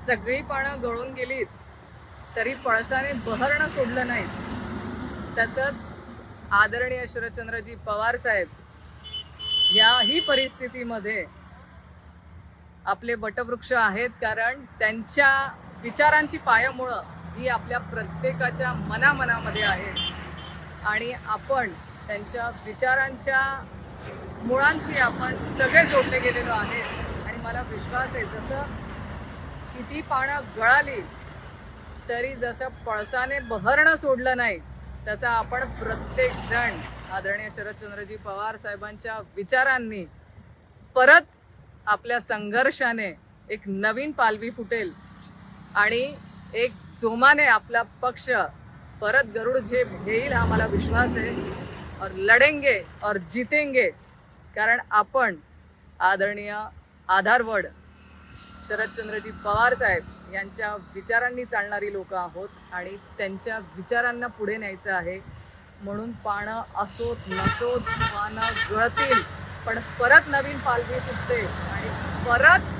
सगळी पानं गळून गेलीत तरी पळसाने बहरणं सोडलं नाही. तसंच आदरणीय शरदचंद्रजी पवार साहेब याही परिस्थितीमध्ये आपले वटवृक्ष आहेत, कारण त्यांच्या विचारांची पायामुळं ही आपल्या प्रत्येकाच्या मनामध्ये आहेत आणि आपण त्यांच्या विचारांच्या मुळांशी आपण सगळे जोडले गेलेलो आहेत. आणि मला विश्वास आहे, जसं किती पानं गळाली तरी जसं पळसाने बहरणं सोडलं नाही, तसं आपण प्रत्येक जण आदरणीय शरदचंद्रजी पवार साहेबांच्या विचारांनी परत आपल्या संघर्षाने एक नवीन पालवी फुटेल आणि एक जोमाने आपला पक्ष परत गरुड झेप घेईल हा मला विश्वास आहे. और लढेंगे और जीतेंगे, कारण आपण आदरणीय आधारवड शरदचंद्रजी पवार साहेब यांच्या विचारांनी चालणारी लोक आहोत आणि त्यांच्या विचारांना पुढे न्यायचं आहे. म्हणून पानं असोत नसोत, पानं गळतील, पण परत नवीन पालवी फुटते आणि परत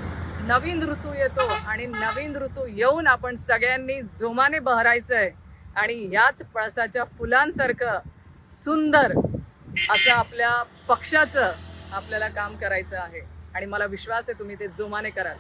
नवीन ऋतू येतो आणि नवीन ऋतू येऊन आपण सगळ्यांनी जोमाने बहरायचं आहे आणि याच पळसाच्या फुलांसारखं सुंदर असं आपल्या पक्षाचं आपल्याला काम करायचं आहे. आणि मला विश्वास आहे तुम्ही ते जोमाने कराल.